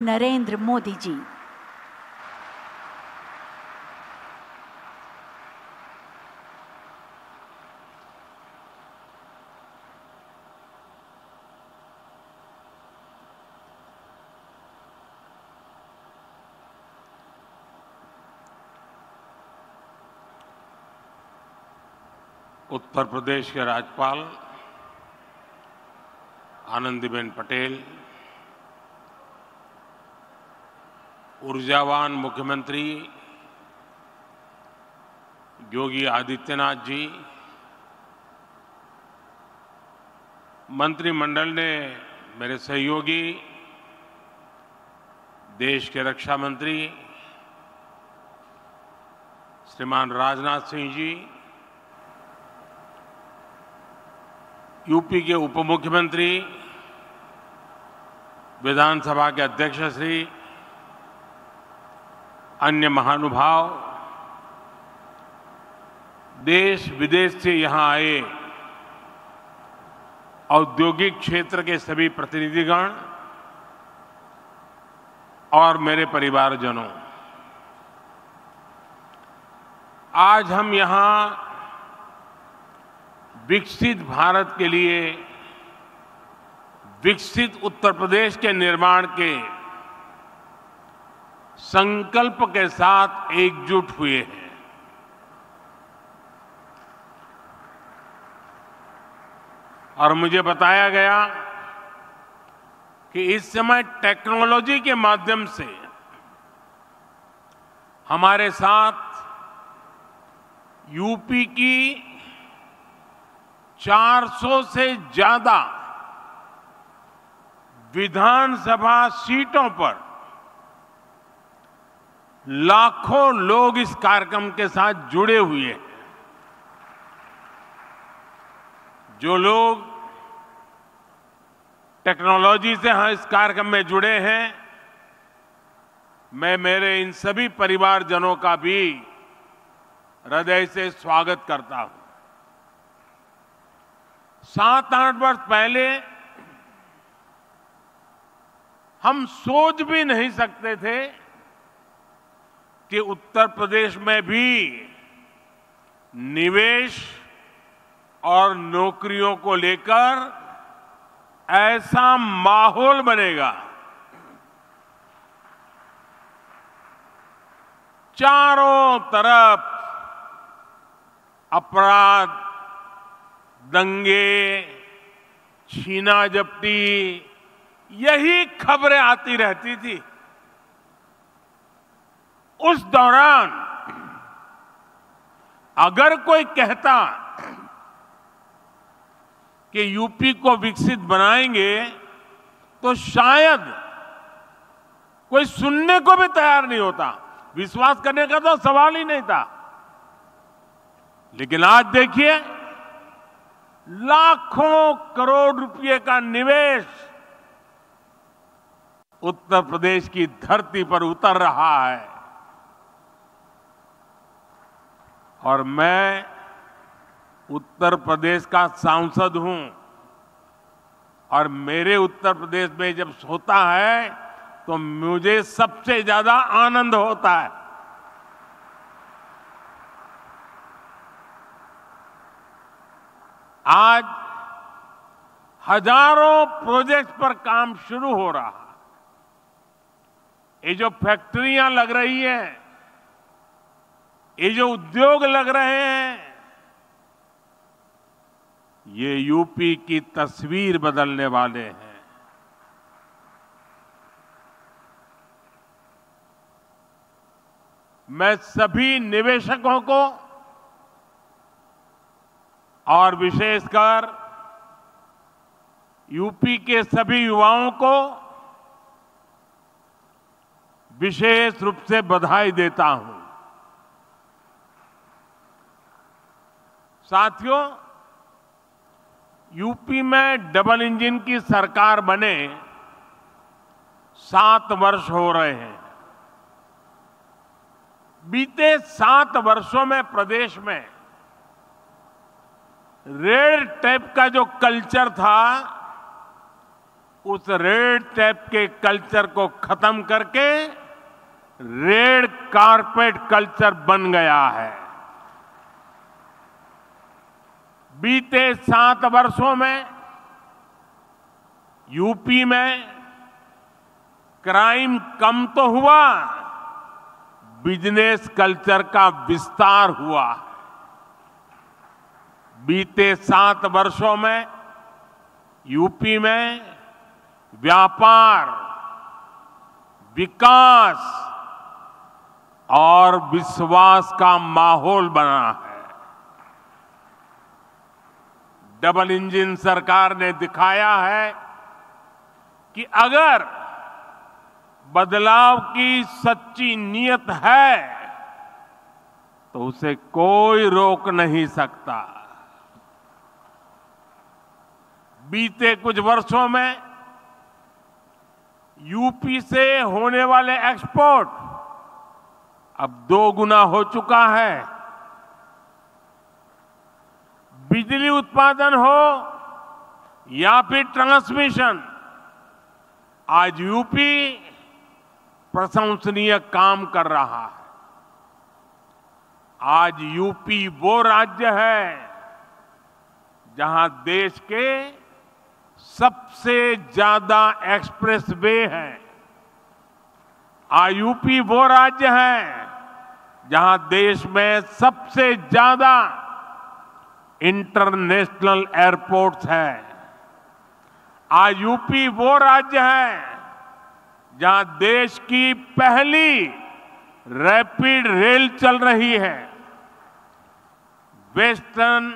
नरेंद्र मोदी जी। उत्तर प्रदेश के राज्यपाल आनंदीबेन पटेल, ऊर्जावान मुख्यमंत्री योगी आदित्यनाथ जी, मंत्रिमंडल ने मेरे सहयोगी देश के रक्षा मंत्री श्रीमान राजनाथ सिंह जी, यूपी के उप मुख्यमंत्री, विधानसभा के अध्यक्ष श्री, अन्य महानुभाव, देश विदेश से यहां आए औद्योगिक क्षेत्र के सभी प्रतिनिधिगण और मेरे परिवारजनों, आज हम यहां विकसित भारत के लिए विकसित उत्तर प्रदेश के निर्माण के संकल्प के साथ एकजुट हुए हैं। और मुझे बताया गया कि इस समय टेक्नोलॉजी के माध्यम से हमारे साथ यूपी की 400 से ज्यादा विधानसभा सीटों पर लाखों लोग इस कार्यक्रम के साथ जुड़े हुए हैं। जो लोग टेक्नोलॉजी से इस कार्यक्रम में जुड़े हैं, मैं मेरे इन सभी परिवारजनों का भी हृदय से स्वागत करता हूं। 7-8 वर्ष पहले हम सोच भी नहीं सकते थे कि उत्तर प्रदेश में भी निवेश और नौकरियों को लेकर ऐसा माहौल बनेगा। चारों तरफ अपराध, दंगे, छीना झपटी, यही खबरें आती रहती थी। उस दौरान अगर कोई कहता कि यूपी को विकसित बनाएंगे तो शायद कोई सुनने को भी तैयार नहीं होता, विश्वास करने का तो सवाल ही नहीं था। लेकिन आज देखिए, लाखों करोड़ रुपए का निवेश उत्तर प्रदेश की धरती पर उतर रहा है। और मैं उत्तर प्रदेश का सांसद हूं और मेरे उत्तर प्रदेश में जब होता है तो मुझे सबसे ज्यादा आनंद होता है। आज हजारों प्रोजेक्ट पर काम शुरू हो रहा है। ये जो फैक्ट्रियां लग रही हैं, ये जो उद्योग लग रहे हैं, ये यूपी की तस्वीर बदलने वाले हैं। मैं सभी निवेशकों को और विशेषकर यूपी के सभी युवाओं को विशेष रूप से बधाई देता हूं। साथियों, यूपी में डबल इंजन की सरकार बने 7 वर्ष हो रहे हैं। बीते 7 वर्षों में प्रदेश में रेड टेप का जो कल्चर था, उस रेड टेप के कल्चर को खत्म करके रेड कारपेट कल्चर बन गया है। बीते 7 वर्षों में यूपी में क्राइम कम तो हुआ, बिजनेस कल्चर का विस्तार हुआ। बीते 7 वर्षों में यूपी में व्यापार, विकास और विश्वास का माहौल बना है। डबल इंजन सरकार ने दिखाया है कि अगर बदलाव की सच्ची नीयत है तो उसे कोई रोक नहीं सकता। बीते कुछ वर्षों में यूपी से होने वाले एक्सपोर्ट अब 2 गुना हो चुका है। बिजली उत्पादन हो या फिर ट्रांसमिशन, आज यूपी प्रशंसनीय काम कर रहा है। आज यूपी वो राज्य है जहां देश के सबसे ज्यादा एक्सप्रेस वे हैं। आज यूपी वो राज्य है जहां देश में सबसे ज्यादा इंटरनेशनल एयरपोर्ट्स हैं। आज यूपी वो राज्य है जहां देश की पहली रैपिड रेल चल रही है। वेस्टर्न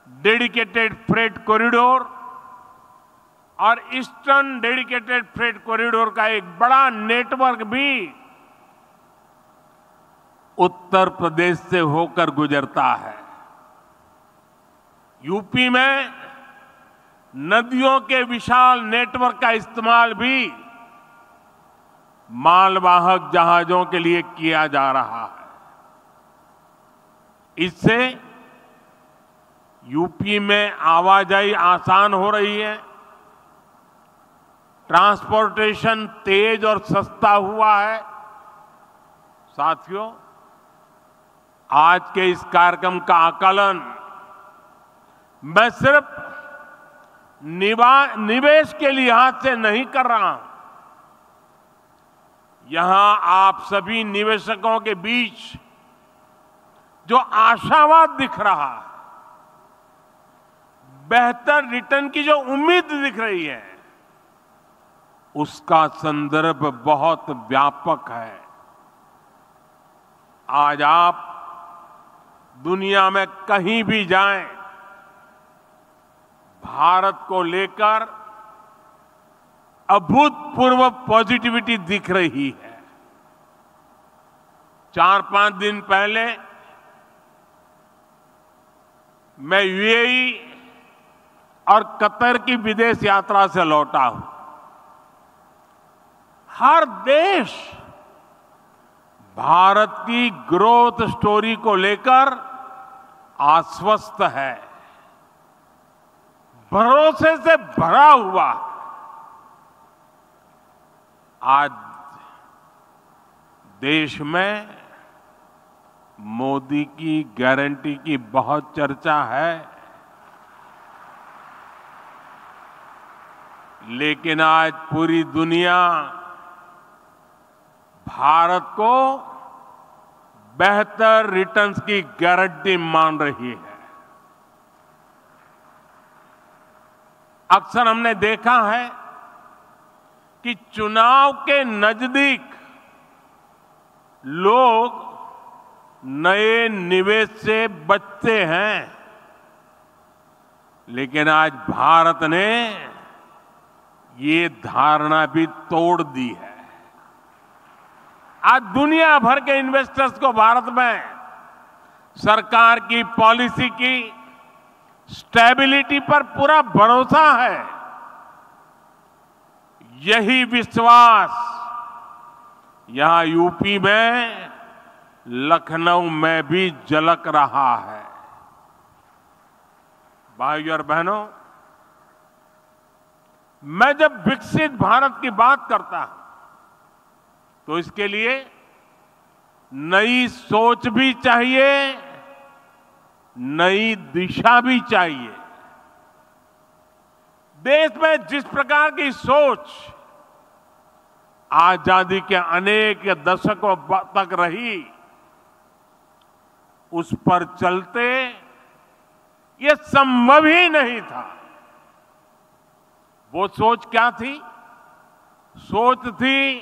डेडिकेटेड फ्रेट कॉरिडोर और ईस्टर्न डेडिकेटेड फ्रेट कॉरिडोर का एक बड़ा नेटवर्क भी उत्तर प्रदेश से होकर गुजरता है। यूपी में नदियों के विशाल नेटवर्क का इस्तेमाल भी मालवाहक जहाजों के लिए किया जा रहा है। इससे यूपी में आवाजाही आसान हो रही है, ट्रांसपोर्टेशन तेज और सस्ता हुआ है। साथियों, आज के इस कार्यक्रम का आकलन मैं सिर्फ निवेश के लिहाज से नहीं कर रहा हूं। यहां आप सभी निवेशकों के बीच जो आशावाद दिख रहा है, बेहतर रिटर्न की जो उम्मीद दिख रही है, उसका संदर्भ बहुत व्यापक है। आज आप दुनिया में कहीं भी जाएं, भारत को लेकर अभूतपूर्व पॉजिटिविटी दिख रही है। 4-5 दिन पहले मैं यूएई और कतर की विदेश यात्रा से लौटा हूं। हर देश भारत की ग्रोथ स्टोरी को लेकर आश्वस्त है, भरोसे से भरा हुआ। आज देश में मोदी की गारंटी की बहुत चर्चा है, लेकिन आज पूरी दुनिया भारत को बेहतर रिटर्न्स की गारंटी मान रही है। अक्सर हमने देखा है कि चुनाव के नजदीक लोग नए निवेश से बचते हैं, लेकिन आज भारत ने ये धारणा भी तोड़ दी है। आज दुनिया भर के इन्वेस्टर्स को भारत में सरकार की पॉलिसी की स्टेबिलिटी पर पूरा भरोसा है। यही विश्वास यहां यूपी में, लखनऊ में भी झलक रहा है। भाइयों और बहनों, मैं जब विकसित भारत की बात करता हूं तो इसके लिए नई सोच भी चाहिए, नई दिशा भी चाहिए। देश में जिस प्रकार की सोच आजादी के अनेक दशकों तक रही, उस पर चलते ये संभव ही नहीं था। वो सोच क्या थी? सोच थी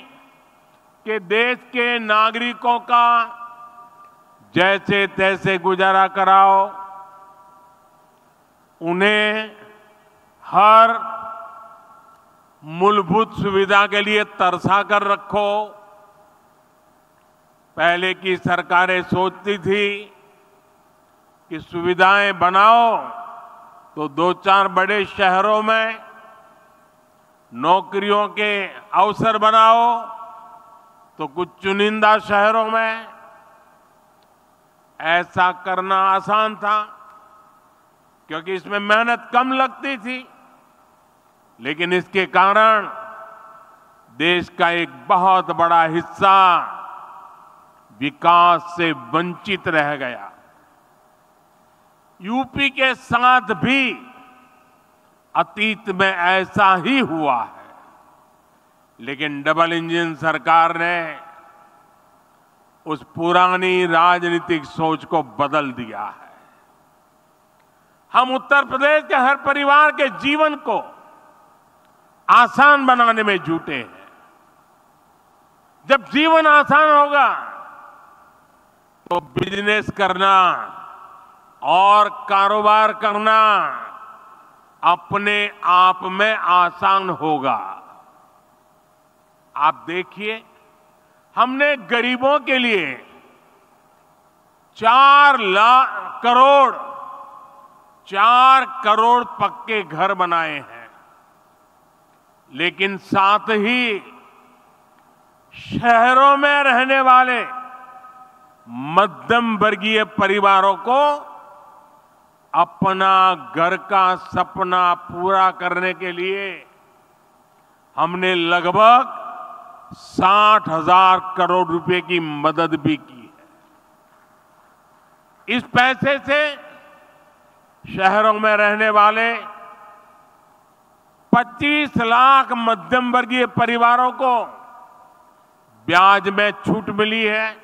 कि देश के नागरिकों का जैसे तैसे गुजारा कराओ, उन्हें हर मूलभूत सुविधा के लिए तरसा कर रखो। पहले की सरकारें सोचती थी कि सुविधाएं बनाओ तो 2-4 बड़े शहरों में नौकरियों के अवसर बनाओ तो कुछ चुनिंदा शहरों में। ऐसा करना आसान था क्योंकि इसमें मेहनत कम लगती थी, लेकिन इसके कारण देश का एक बहुत बड़ा हिस्सा विकास से वंचित रह गया। यूपी के साथ भी अतीत में ऐसा ही हुआ है, लेकिन डबल इंजन सरकार ने उस पुरानी राजनीतिक सोच को बदल दिया है। हम उत्तर प्रदेश के हर परिवार के जीवन को आसान बनाने में जुटे हैं। जब जीवन आसान होगा तो बिजनेस करना और कारोबार करना अपने आप में आसान होगा। आप देखिए, हमने गरीबों के लिए 4 करोड़ पक्के घर बनाए हैं, लेकिन साथ ही शहरों में रहने वाले मध्यम वर्गीय परिवारों को अपना घर का सपना पूरा करने के लिए हमने लगभग 60,000 करोड़ रुपए की मदद भी की है। इस पैसे से शहरों में रहने वाले 25 लाख मध्यम वर्गीय परिवारों को ब्याज में छूट मिली है।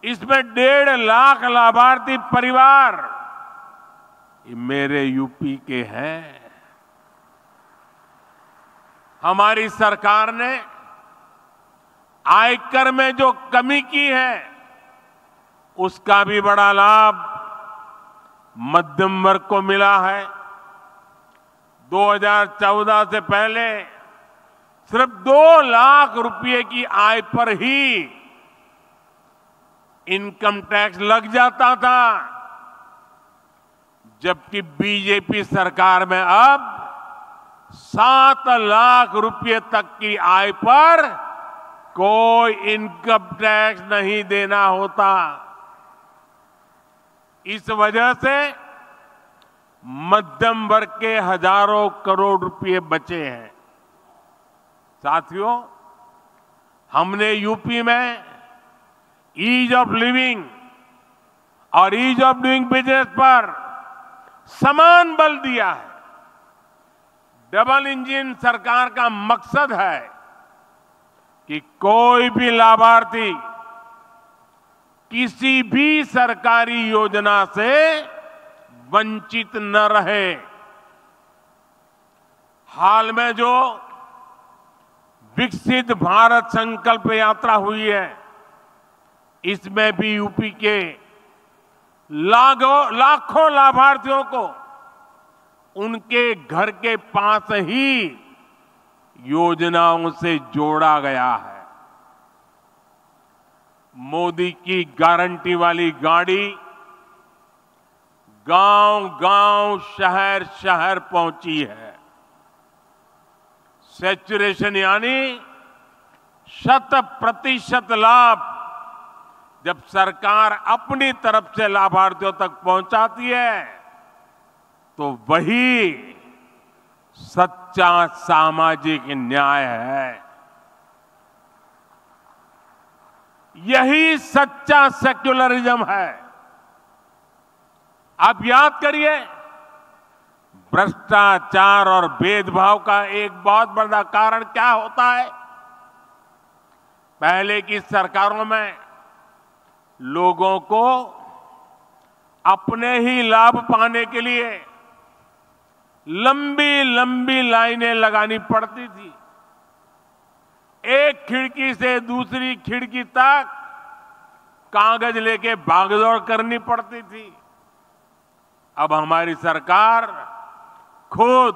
इसमें 1.5 लाख लाभार्थी परिवार ये मेरे यूपी के हैं। हमारी सरकार ने आयकर में जो कमी की है, उसका भी बड़ा लाभ मध्यम वर्ग को मिला है। 2014 से पहले सिर्फ 2 लाख रुपए की आय पर ही इनकम टैक्स लग जाता था, जबकि बीजेपी सरकार में अब 7 लाख रुपए तक की आय पर कोई इनकम टैक्स नहीं देना होता। इस वजह से मध्यम वर्ग के हजारों करोड़ रुपए बचे हैं। साथियों, हमने यूपी में ईज ऑफ लिविंग और ईज ऑफ डूइंग बिजनेस पर समान बल दिया है। डबल इंजन सरकार का मकसद है कि कोई भी लाभार्थी किसी भी सरकारी योजना से वंचित न रहे। हाल में जो विकसित भारत संकल्प यात्रा हुई है, इसमें भी यूपी के लाखों लाभार्थियों को उनके घर के पास ही योजनाओं से जोड़ा गया है। मोदी की गारंटी वाली गाड़ी गांव-गांव, शहर-शहर पहुंची है। सैचुरेशन यानी 100% लाभ जब सरकार अपनी तरफ से लाभार्थियों तक पहुंचाती है, तो वही सच्चा सामाजिक न्याय है। यही सच्चा सेक्युलरिज्म है। आप याद करिए, भ्रष्टाचार और भेदभाव का एक बहुत बड़ा कारण क्या होता है? पहले की सरकारों में लोगों को अपने ही लाभ पाने के लिए लंबी लंबी लाइनें लगानी पड़ती थी। एक खिड़की से दूसरी खिड़की तक कागज लेके भागदौड़ करनी पड़ती थी। अब हमारी सरकार खुद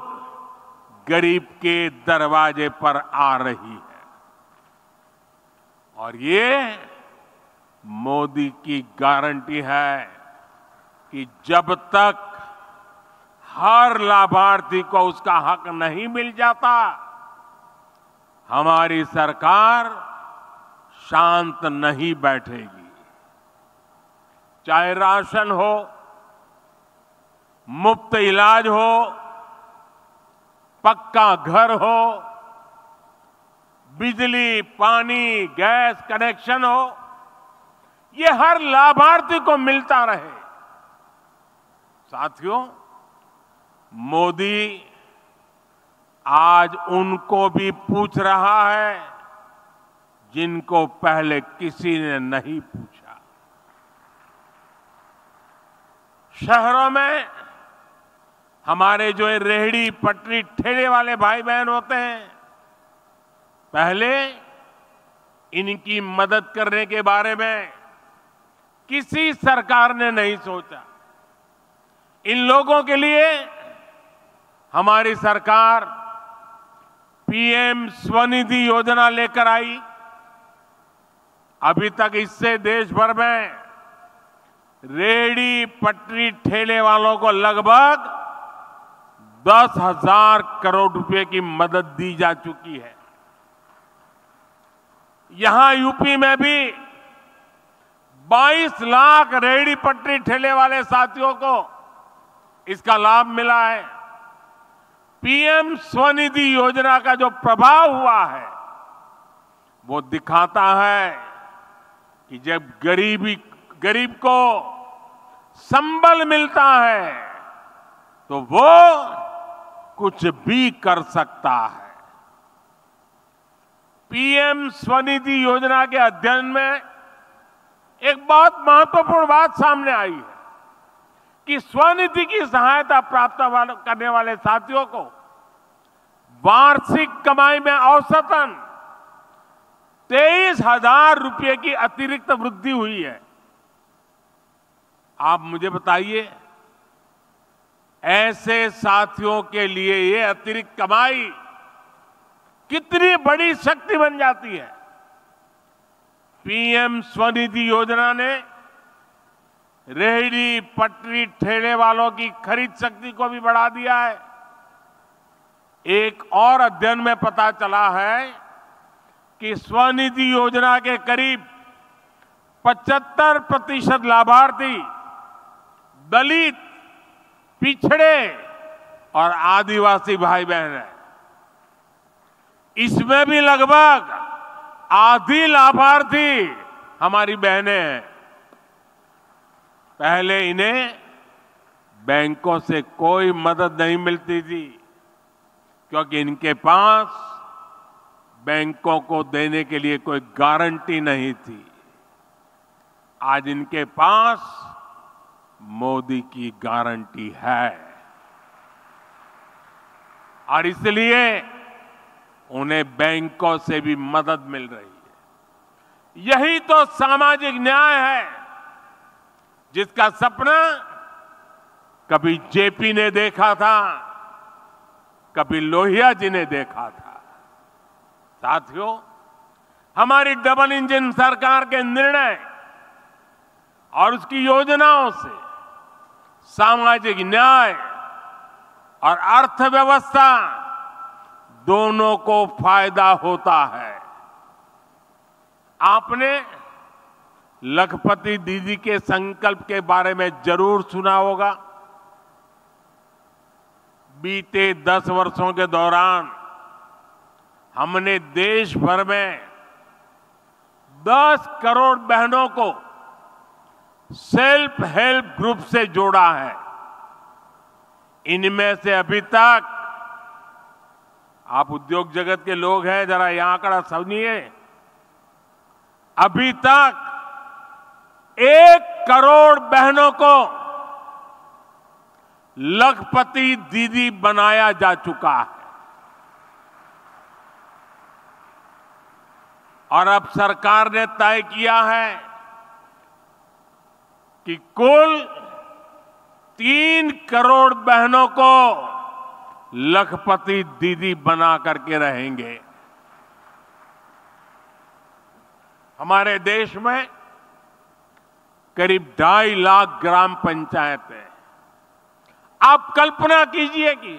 गरीब के दरवाजे पर आ रही है और ये मोदी की गारंटी है कि जब तक हर लाभार्थी को उसका हक नहीं मिल जाता, हमारी सरकार शांत नहीं बैठेगी। चाहे राशन हो, मुफ्त इलाज हो, पक्का घर हो, बिजली, पानी, गैस कनेक्शन हो, ये हर लाभार्थी को मिलता रहे। साथियों, मोदी आज उनको भी पूछ रहा है जिनको पहले किसी ने नहीं पूछा। शहरों में हमारे जो रेहड़ी पटरी ठेले वाले भाई बहन होते हैं, पहले इनकी मदद करने के बारे में किसी सरकार ने नहीं सोचा। इन लोगों के लिए हमारी सरकार पीएम स्वनिधि योजना लेकर आई। अभी तक इससे देश भर में रेहड़ी पटरी ठेले वालों को लगभग 10,000 करोड़ रुपए की मदद दी जा चुकी है। यहां यूपी में भी 22 लाख रेहड़ी पटरी ठेले वाले साथियों को इसका लाभ मिला है। पीएम स्वनिधि योजना का जो प्रभाव हुआ है वो दिखाता है कि जब गरीब को संबल मिलता है तो वो कुछ भी कर सकता है। पीएम स्वनिधि योजना के अध्ययन में एक बहुत महत्वपूर्ण बात सामने आई है कि स्वनिधि की सहायता प्राप्त करने वाले साथियों को वार्षिक कमाई में औसतन 23,000 रुपए की अतिरिक्त वृद्धि हुई है। आप मुझे बताइए, ऐसे साथियों के लिए ये अतिरिक्त कमाई कितनी बड़ी शक्ति बन जाती है। पीएम स्वनिधि योजना ने रेहड़ी पटरी ठेले वालों की खरीद शक्ति को भी बढ़ा दिया है। एक और अध्ययन में पता चला है कि स्वनिधि योजना के करीब 75% लाभार्थी दलित, पिछड़े और आदिवासी भाई बहन हैं। इसमें भी लगभग आधी लाभार्थी हमारी बहनें हैं। पहले इन्हें बैंकों से कोई मदद नहीं मिलती थी क्योंकि इनके पास बैंकों को देने के लिए कोई गारंटी नहीं थी। आज इनके पास मोदी की गारंटी है और इसलिए उन्हें बैंकों से भी मदद मिल रही है। यही तो सामाजिक न्याय है जिसका सपना कभी जेपी ने देखा था, कभी लोहिया जी ने देखा था। साथियों, हमारी डबल इंजन सरकार के निर्णय और उसकी योजनाओं से सामाजिक न्याय और अर्थव्यवस्था दोनों को फायदा होता है। आपने लखपति दीदी के संकल्प के बारे में जरूर सुना होगा। बीते 10 वर्षों के दौरान हमने देश भर में 10 करोड़ बहनों को सेल्फ हेल्प ग्रुप से जोड़ा है। इनमें से अभी तक, आप उद्योग जगत के लोग हैं, जरा यह आंकड़ा समझिए, अभी तक 1 करोड़ बहनों को लखपति दीदी बनाया जा चुका है। और अब सरकार ने तय किया है कि कुल 3 करोड़ बहनों को लखपति दीदी बना करके रहेंगे। हमारे देश में करीब 2.5 लाख ग्राम पंचायतें। आप कल्पना कीजिए कि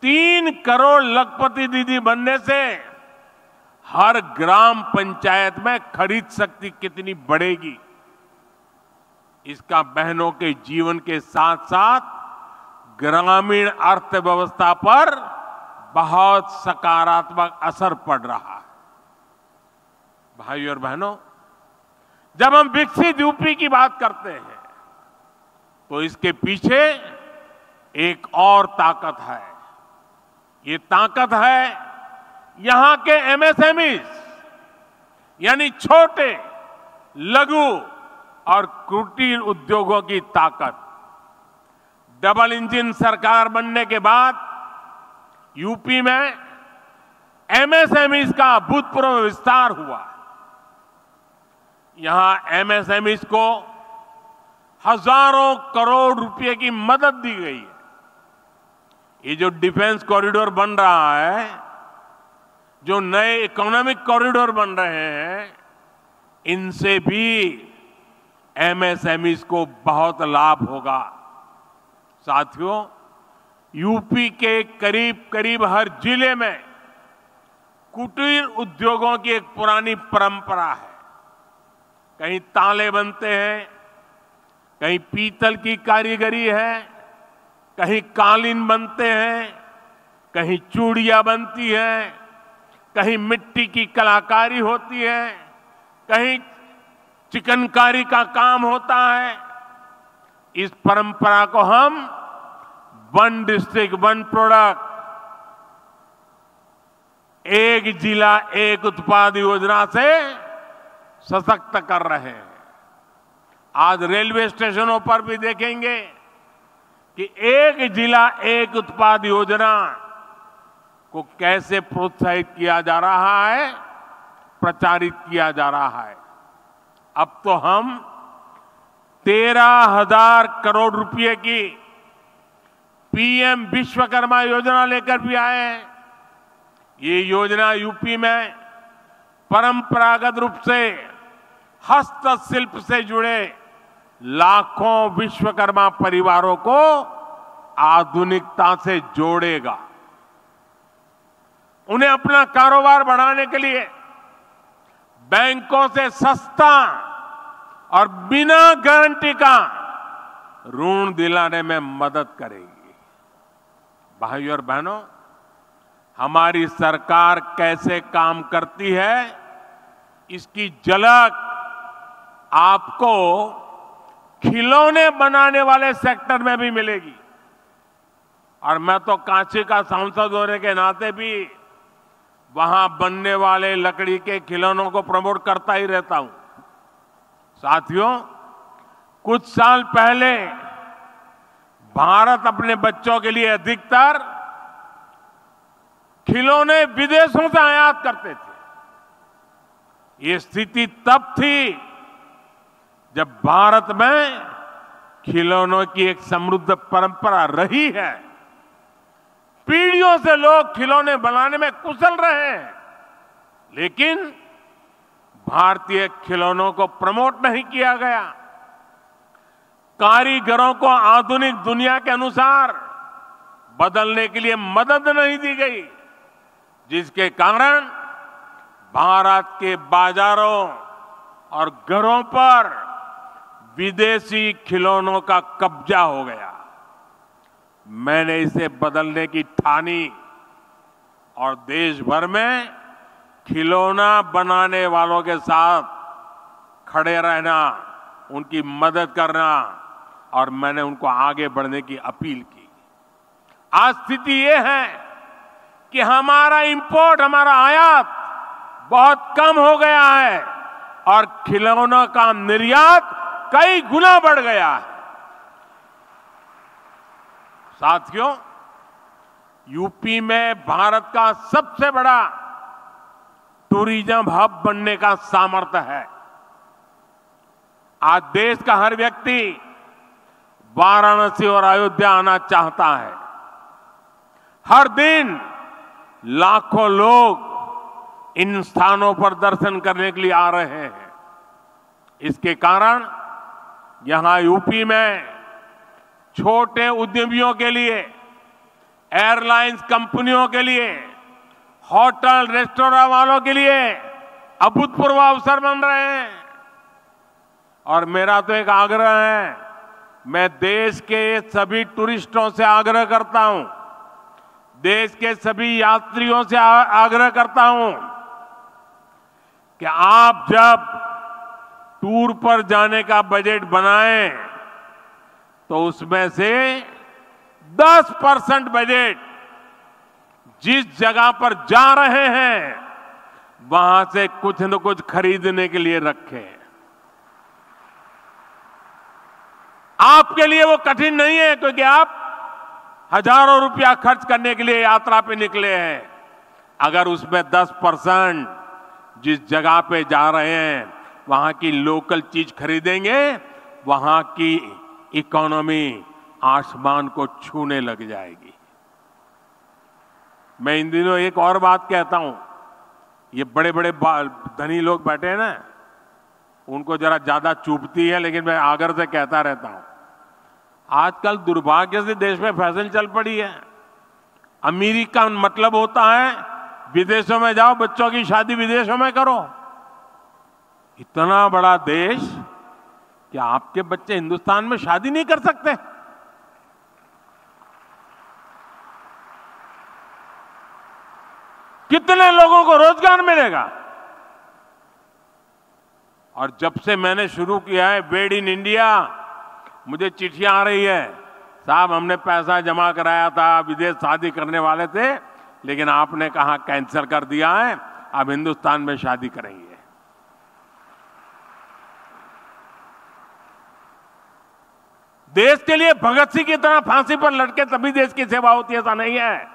3 करोड़ लखपति दीदी बनने से हर ग्राम पंचायत में खरीद शक्ति कितनी बढ़ेगी। इसका बहनों के जीवन के साथ साथ ग्रामीण अर्थव्यवस्था पर बहुत सकारात्मक असर पड़ रहा है। भाइयों और बहनों, जब हम विकसित यूपी की बात करते हैं तो इसके पीछे एक और ताकत है। ये ताकत है यहां के एमएसएमईज, यानी छोटे, लघु और कुटीर उद्योगों की ताकत। डबल इंजन सरकार बनने के बाद यूपी में एमएसएमईज का अभूतपूर्व विस्तार हुआ। यहां एमएसएमईज को हजारों करोड़ रुपए की मदद दी गई है। ये जो डिफेंस कॉरिडोर बन रहा है, जो नए इकोनॉमिक कॉरिडोर बन रहे हैं, इनसे भी एमएसएमईज को बहुत लाभ होगा। साथियों, यूपी के करीब करीब हर जिले में कुटीर उद्योगों की एक पुरानी परंपरा है। कहीं ताले बनते हैं, कहीं पीतल की कारीगरी है, कहीं कालीन बनते हैं, कहीं चूड़ियां बनती हैं, कहीं मिट्टी की कलाकारी होती है, कहीं चिकनकारी का काम होता है। इस परंपरा को हम वन डिस्ट्रिक्ट वन प्रोडक्ट, एक जिला एक उत्पाद योजना से सशक्त कर रहे हैं। आज रेलवे स्टेशनों पर भी देखेंगे कि एक जिला एक उत्पाद योजना को कैसे प्रोत्साहित किया जा रहा है, प्रचारित किया जा रहा है। अब तो हम 13,000 करोड़ रुपए की पीएम विश्वकर्मा योजना लेकर भी आए हैं। ये योजना यूपी में परंपरागत रूप से हस्तशिल्प से जुड़े लाखों विश्वकर्मा परिवारों को आधुनिकता से जोड़ेगा। उन्हें अपना कारोबार बढ़ाने के लिए बैंकों से सस्ता और बिना गारंटी का ऋण दिलाने में मदद करेगी। भाइयों और बहनों, हमारी सरकार कैसे काम करती है, इसकी झलक आपको खिलौने बनाने वाले सेक्टर में भी मिलेगी। और मैं तो कांची का सांसद होने के नाते भी वहां बनने वाले लकड़ी के खिलौनों को प्रमोट करता ही रहता हूं। साथियों, कुछ साल पहले भारत अपने बच्चों के लिए अधिकतर खिलौने विदेशों से आयात करते थे। ये स्थिति तब थी जब भारत में खिलौनों की एक समृद्ध परंपरा रही है। पीढ़ियों से लोग खिलौने बनाने में कुशल रहे हैं, लेकिन भारतीय खिलौनों को प्रमोट नहीं किया गया। कारीगरों को आधुनिक दुनिया के अनुसार बदलने के लिए मदद नहीं दी गई, जिसके कारण भारत के बाजारों और घरों पर विदेशी खिलौनों का कब्जा हो गया। मैंने इसे बदलने की ठानी और देश भर में खिलौना बनाने वालों के साथ खड़े रहना, उनकी मदद करना और मैंने उनको आगे बढ़ने की अपील की। आज स्थिति ये है कि हमारा इंपोर्ट, हमारा आयात बहुत कम हो गया है और खिलौनों का निर्यात कई गुना बढ़ गया है। साथियों, यूपी में भारत का सबसे बड़ा टूरिज्म हब बनने का सामर्थ्य है। आज देश का हर व्यक्ति वाराणसी और अयोध्या आना चाहता है। हर दिन लाखों लोग इन स्थानों पर दर्शन करने के लिए आ रहे हैं। इसके कारण यहां यूपी में छोटे उद्यमियों के लिए, एयरलाइंस कंपनियों के लिए, होटल रेस्टोरेंट वालों के लिए अभूतपूर्व अवसर बन रहे हैं। और मेरा तो एक आग्रह है, मैं देश के सभी टूरिस्टों से आग्रह करता हूं, देश के सभी यात्रियों से आग्रह करता हूं कि आप जब टूर पर जाने का बजट बनाएं तो उसमें से 10% बजट जिस जगह पर जा रहे हैं वहां से कुछ न कुछ खरीदने के लिए रखें। आपके लिए वो कठिन नहीं है क्योंकि आप हजारों रुपया खर्च करने के लिए यात्रा पे निकले हैं। अगर उसमें 10% जिस जगह पे जा रहे हैं वहां की लोकल चीज खरीदेंगे, वहां की इकोनॉमी आसमान को छूने लग जाएगी। मैं इन दिनों एक और बात कहता हूं, ये बड़े बड़े धनी लोग बैठे हैं ना, उनको जरा ज्यादा चुभती है, लेकिन मैं आग्रह से कहता रहता हूं। आजकल दुर्भाग्य से देश में फैशन चल पड़ी है, अमीरी का मतलब होता है विदेशों में जाओ, बच्चों की शादी विदेशों में करो। इतना बड़ा देश, क्या आपके बच्चे हिंदुस्तान में शादी नहीं कर सकते? कितने लोगों को रोजगार मिलेगा? और जब से मैंने शुरू किया है मेड इन इंडिया, मुझे चिट्ठियां आ रही है, साहब हमने पैसा जमा कराया था, विदेश शादी करने वाले थे, लेकिन आपने कहा कैंसिल कर दिया है, अब हिंदुस्तान में शादी करेंगे। देश के लिए भगत सिंह की तरह फांसी पर लटके तभी देश की सेवा होती है, ऐसा नहीं है।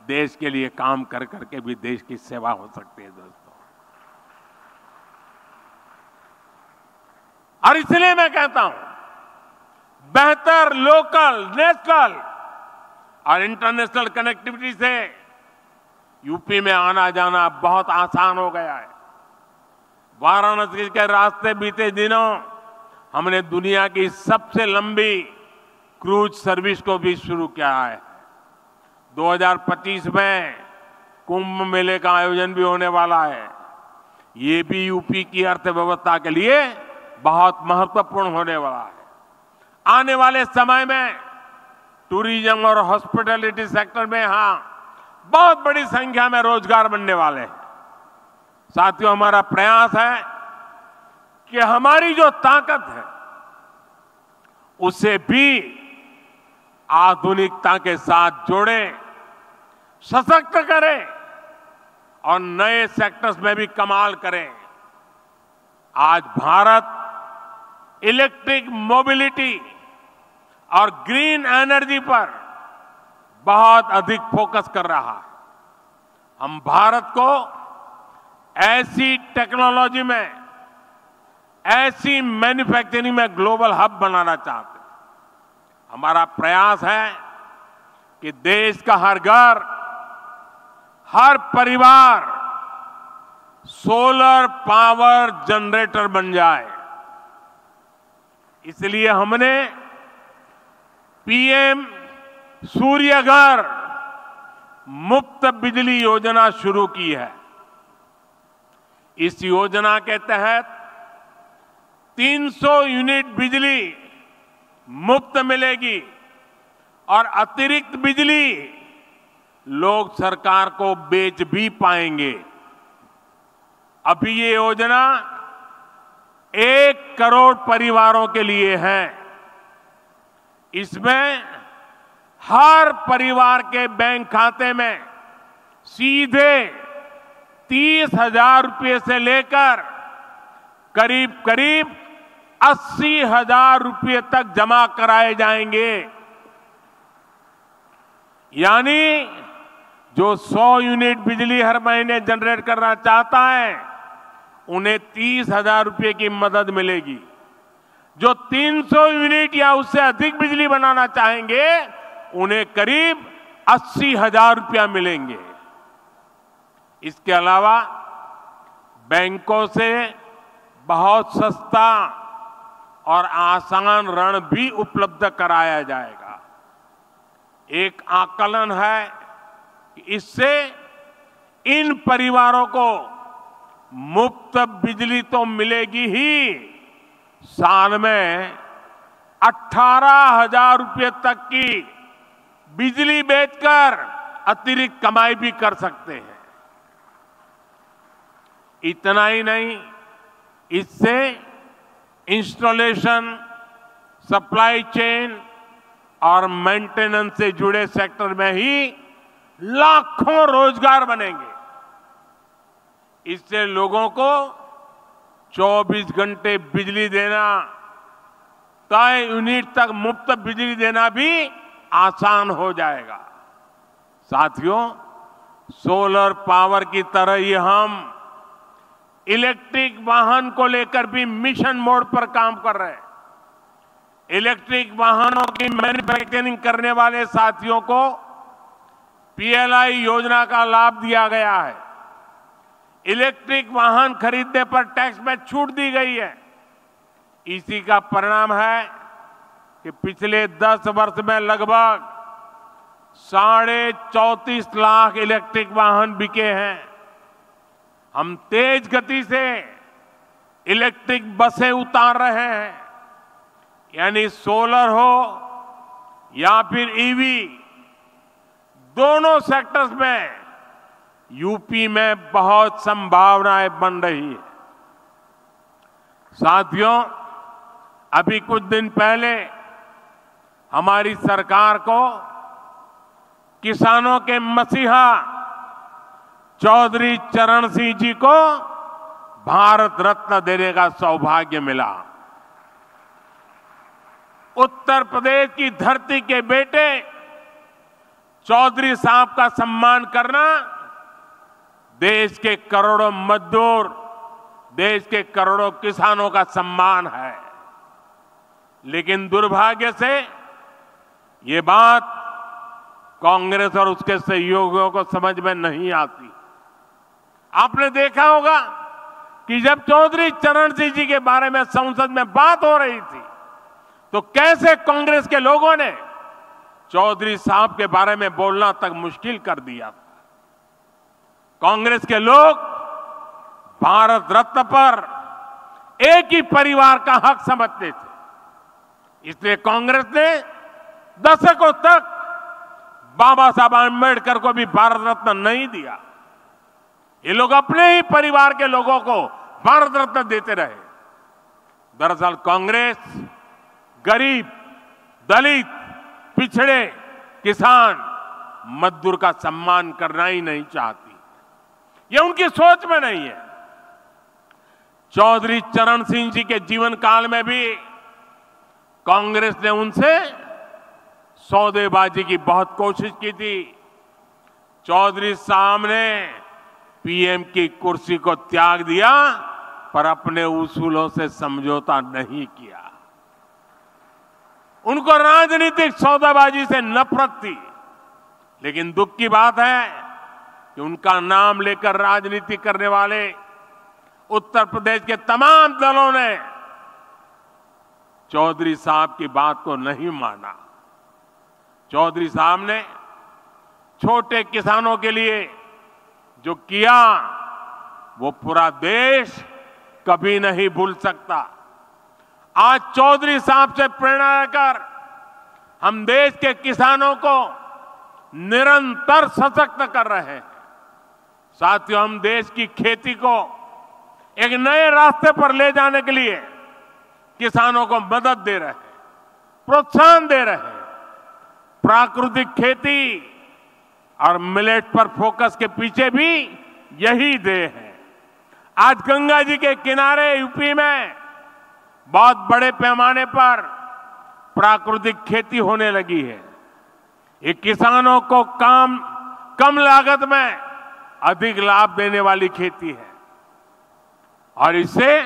देश के लिए काम कर करके भी देश की सेवा हो सकती है दोस्तों। और इसलिए मैं कहता हूं, बेहतर लोकल, नेशनल और इंटरनेशनल कनेक्टिविटी से यूपी में आना जाना बहुत आसान हो गया है। वाराणसी के रास्ते बीते दिनों हमने दुनिया की सबसे लंबी क्रूज सर्विस को भी शुरू किया है। 2025 में कुंभ मेले का आयोजन भी होने वाला है। ये भी यूपी की अर्थव्यवस्था के लिए बहुत महत्वपूर्ण होने वाला है। आने वाले समय में टूरिज्म और हॉस्पिटैलिटी सेक्टर में यहां बहुत बड़ी संख्या में रोजगार बनने वाले हैं। साथियों, हमारा प्रयास है कि हमारी जो ताकत है उसे भी आधुनिकता के साथ जोड़ें, सशक्त करें और नए सेक्टर्स में भी कमाल करें। आज भारत इलेक्ट्रिक मोबिलिटी और ग्रीन एनर्जी पर बहुत अधिक फोकस कर रहा है। हम भारत को ऐसी टेक्नोलॉजी में, ऐसी मैन्युफैक्चरिंग में ग्लोबल हब बनाना चाहते हैं। हमारा प्रयास है कि देश का हर घर, हर परिवार सोलर पावर जनरेटर बन जाए। इसलिए हमने पीएम सूर्य घर मुफ्त बिजली योजना शुरू की है। इस योजना के तहत 300 यूनिट बिजली मुफ्त मिलेगी और अतिरिक्त बिजली लोग सरकार को बेच भी पाएंगे। अभी ये योजना 1 करोड़ परिवारों के लिए है। इसमें हर परिवार के बैंक खाते में सीधे 30,000 रुपये से लेकर करीब करीब 80,000 रुपये तक जमा कराए जाएंगे। यानी जो 100 यूनिट बिजली हर महीने जनरेट करना चाहता है उन्हें 30,000 रुपये की मदद मिलेगी। जो 300 यूनिट या उससे अधिक बिजली बनाना चाहेंगे उन्हें करीब 80,000 रुपया मिलेंगे। इसके अलावा बैंकों से बहुत सस्ता और आसान ऋण भी उपलब्ध कराया जाएगा। एक आकलन है कि इससे इन परिवारों को मुफ्त बिजली तो मिलेगी ही, साल में 18,000 रुपये तक की बिजली बेचकर अतिरिक्त कमाई भी कर सकते हैं। इतना ही नहीं, इससे इंस्टॉलेशन, सप्लाई चेन और मेंटेनेंस से जुड़े सेक्टर में ही लाखों रोजगार बनेंगे। इससे लोगों को 24 घंटे बिजली देना, तय यूनिट तक मुफ्त बिजली देना भी आसान हो जाएगा। साथियों, सोलर पावर की तरह ही हम इलेक्ट्रिक वाहन को लेकर भी मिशन मोड पर काम कर रहे हैं। इलेक्ट्रिक वाहनों की मैन्युफैक्चरिंग करने वाले साथियों को पीएलआई योजना का लाभ दिया गया है। इलेक्ट्रिक वाहन खरीदने पर टैक्स में छूट दी गई है। इसी का परिणाम है कि पिछले 10 वर्ष में लगभग 34.5 लाख इलेक्ट्रिक वाहन बिके हैं। हम तेज गति से इलेक्ट्रिक बसें उतार रहे हैं। यानी सोलर हो या फिर ईवी, दोनों सेक्टर्स में यूपी में बहुत संभावनाएं बन रही है। साथियों, अभी कुछ दिन पहले हमारी सरकार को किसानों के मसीहा चौधरी चरण सिंह जी को भारत रत्न देने का सौभाग्य मिला। उत्तर प्रदेश की धरती के बेटे चौधरी साहब का सम्मान करना देश के करोड़ों मजदूर, देश के करोड़ों किसानों का सम्मान है। लेकिन दुर्भाग्य से ये बात कांग्रेस और उसके सहयोगियों को समझ में नहीं आती। आपने देखा होगा कि जब चौधरी चरण सिंह जी के बारे में संसद में बात हो रही थी तो कैसे कांग्रेस के लोगों ने चौधरी साहब के बारे में बोलना तक मुश्किल कर दिया था। कांग्रेस के लोग भारत रत्न पर एक ही परिवार का हक समझते थे। इसलिए कांग्रेस ने दशकों तक बाबा साहब आंबेडकर को भी भारत रत्न नहीं दिया। ये लोग अपने ही परिवार के लोगों को भारत रत्न देते रहे। दरअसल कांग्रेस गरीब, दलित, पिछड़े, किसान, मजदूर का सम्मान करना ही नहीं चाहती। ये उनकी सोच में नहीं है। चौधरी चरण सिंह जी के जीवन काल में भी कांग्रेस ने उनसे सौदेबाजी की बहुत कोशिश की थी। चौधरी साहब ने पीएम की कुर्सी को त्याग दिया पर अपने उसूलों से समझौता नहीं किया। उनको राजनीतिक सौदाबाजी से नफरत थी। लेकिन दुख की बात है कि उनका नाम लेकर राजनीति करने वाले उत्तर प्रदेश के तमाम दलों ने चौधरी साहब की बात को नहीं माना। चौधरी साहब ने छोटे किसानों के लिए जो किया वो पूरा देश कभी नहीं भूल सकता। आज चौधरी साहब से प्रेरणा लेकर हम देश के किसानों को निरंतर सशक्त कर रहे हैं। साथियों, हम देश की खेती को एक नए रास्ते पर ले जाने के लिए किसानों को मदद दे रहे हैं, प्रोत्साहन दे रहे हैं। प्राकृतिक खेती और मिलेट पर फोकस के पीछे भी यही ध्येय है। आज गंगा जी के किनारे यूपी में बहुत बड़े पैमाने पर प्राकृतिक खेती होने लगी है। ये किसानों को कम लागत में अधिक लाभ देने वाली खेती है और इससे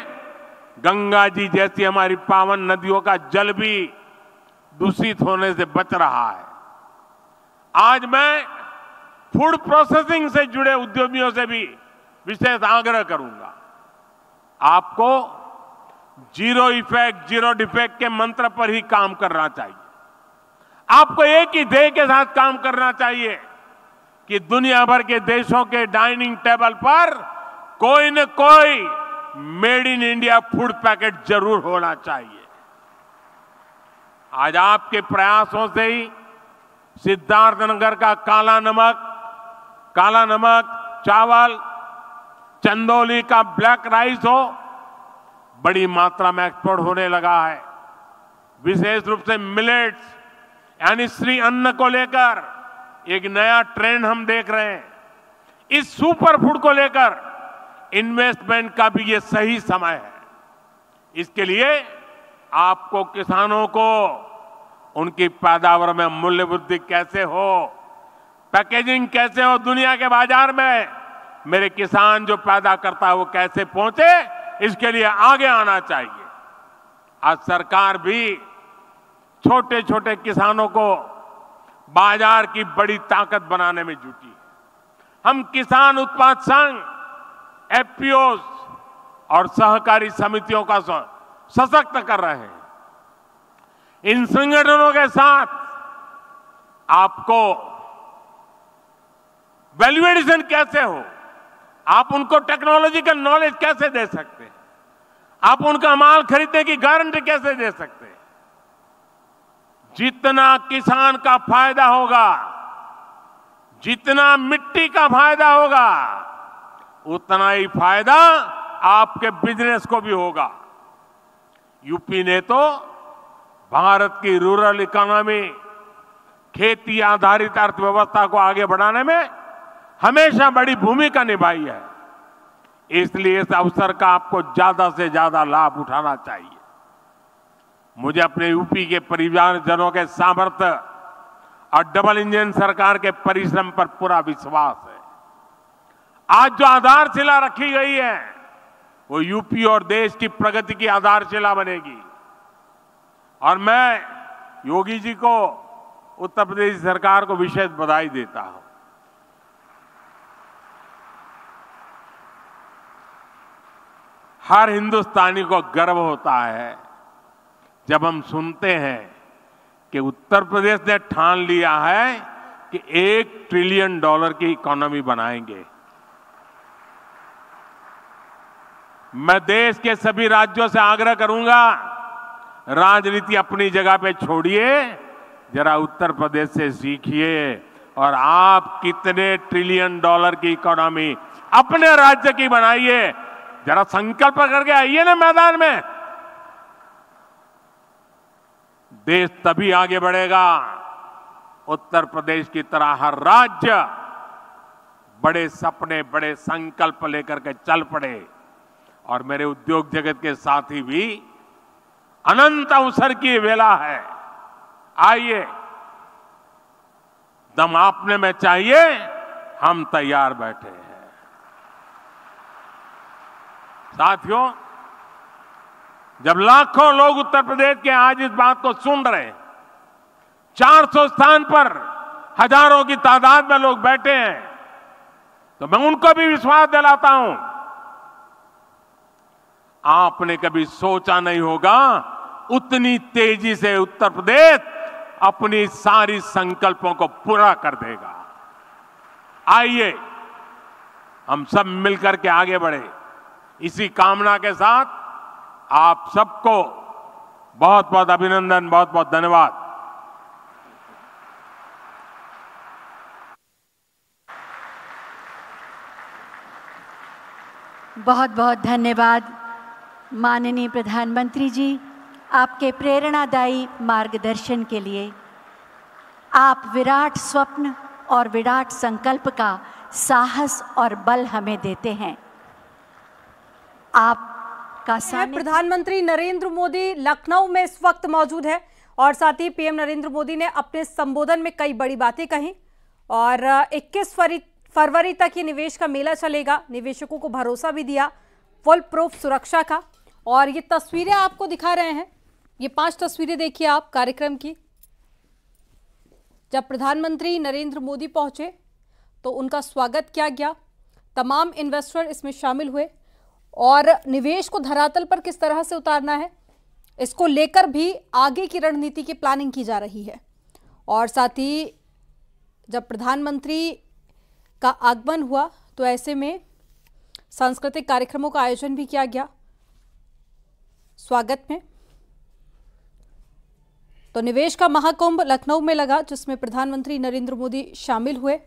गंगा जी जैसी हमारी पावन नदियों का जल भी दूषित होने से बच रहा है। आज मैं फूड प्रोसेसिंग से जुड़े उद्यमियों से भी विशेष आग्रह करूंगा। आपको जीरो इफेक्ट, जीरो डिफेक्ट के मंत्र पर ही काम करना चाहिए। आपको एक ही ध्येय के साथ काम करना चाहिए कि दुनिया भर के देशों के डाइनिंग टेबल पर कोई न कोई made in India food packet जरूर होना चाहिए। आज आपके प्रयासों से ही सिद्धार्थनगर का काला नमक चावल, चंदौली का ब्लैक राइस हो, बड़ी मात्रा में एक्सपोर्ट होने लगा है। विशेष रूप से मिलेट्स यानी श्री अन्न को लेकर एक नया ट्रेंड हम देख रहे हैं। इस सुपर फूड को लेकर इन्वेस्टमेंट का भी ये सही समय है। इसके लिए आपको किसानों को उनकी पैदावार में मूल्य वृद्धि कैसे हो, पैकेजिंग कैसे हो, दुनिया के बाजार में मेरे किसान जो पैदा करता है वो कैसे पहुंचे, इसके लिए आगे आना चाहिए। आज सरकार भी छोटे छोटे किसानों को बाजार की बड़ी ताकत बनाने में जुटी है। हम किसान उत्पाद संघ, एफपीओ और सहकारी समितियों का सशक्त कर रहे हैं। इन संगठनों के साथ आपको वैल्यू एडिशन कैसे हो, आप उनको टेक्नोलॉजिकल नॉलेज कैसे दे सकते हैं, आप उनका माल खरीदने की गारंटी कैसे दे सकते हैं। जितना किसान का फायदा होगा, जितना मिट्टी का फायदा होगा, उतना ही फायदा आपके बिजनेस को भी होगा। यूपी ने तो भारत की रूरल इकोनॉमी, खेती आधारित अर्थव्यवस्था को आगे बढ़ाने में हमेशा बड़ी भूमिका निभाई है। इसलिए इस अवसर का आपको ज्यादा से ज्यादा लाभ उठाना चाहिए। मुझे अपने यूपी के परिवारजनों के सामर्थ्य और डबल इंजन सरकार के परिश्रम पर पूरा विश्वास है। आज जो आधारशिला रखी गई है वो यूपी और देश की प्रगति की आधारशिला बनेगी। और मैं योगी जी को, उत्तर प्रदेश सरकार को विशेष बधाई देता हूं। हर हिंदुस्तानी को गर्व होता है जब हम सुनते हैं कि उत्तर प्रदेश ने ठान लिया है कि $1 ट्रिलियन की इकोनॉमी बनाएंगे। मैं देश के सभी राज्यों से आग्रह करूंगा, राजनीति अपनी जगह पे छोड़िए, जरा उत्तर प्रदेश से सीखिए और आप कितने $1 ट्रिलियन की इकोनॉमी अपने राज्य की बनाइए। जरा संकल्प करके आइए ना मैदान में। देश तभी आगे बढ़ेगा उत्तर प्रदेश की तरह हर राज्य बड़े सपने, बड़े संकल्प लेकर के चल पड़े। और मेरे उद्योग जगत के साथी भी अनंत अवसर की वेला है। आइए, दम आपने में चाहिए, हम तैयार बैठे हैं। साथियों, जब लाखों लोग उत्तर प्रदेश के आज इस बात को सुन रहे हैं, 400 स्थान पर हजारों की तादाद में लोग बैठे हैं, तो मैं उनको भी विश्वास दिलाता हूं, आपने कभी सोचा नहीं होगा उतनी तेजी से उत्तर प्रदेश अपनी सारी संकल्पों को पूरा कर देगा। आइए हम सब मिलकर के आगे बढ़े। इसी कामना के साथ आप सबको बहुत बहुत अभिनंदन, बहुत बहुत धन्यवाद। बहुत बहुत धन्यवाद माननीय प्रधानमंत्री जी, आपके प्रेरणादायी मार्गदर्शन के लिए। आप विराट स्वप्न और विराट संकल्प का साहस और बल हमें देते हैं। आपका प्रधानमंत्री नरेंद्र मोदी लखनऊ में इस वक्त मौजूद है और साथ ही पीएम नरेंद्र मोदी ने अपने संबोधन में कई बड़ी बातें कही और 21 फरवरी तक ये निवेश का मेला चलेगा। निवेशकों को भरोसा भी दिया फुल प्रूफ सुरक्षा का। और ये तस्वीरें आपको दिखा रहे हैं, ये 5 तस्वीरें देखिए आप कार्यक्रम की। जब प्रधानमंत्री नरेंद्र मोदी पहुंचे तो उनका स्वागत किया गया। तमाम इन्वेस्टर इसमें शामिल हुए और निवेश को धरातल पर किस तरह से उतारना है इसको लेकर भी आगे की रणनीति की प्लानिंग की जा रही है। और साथ ही जब प्रधानमंत्री का आगमन हुआ तो ऐसे में सांस्कृतिक कार्यक्रमों का आयोजन भी किया गया स्वागत में। तो निवेश का महाकुंभ लखनऊ में लगा जिसमें प्रधानमंत्री नरेंद्र मोदी शामिल हुए।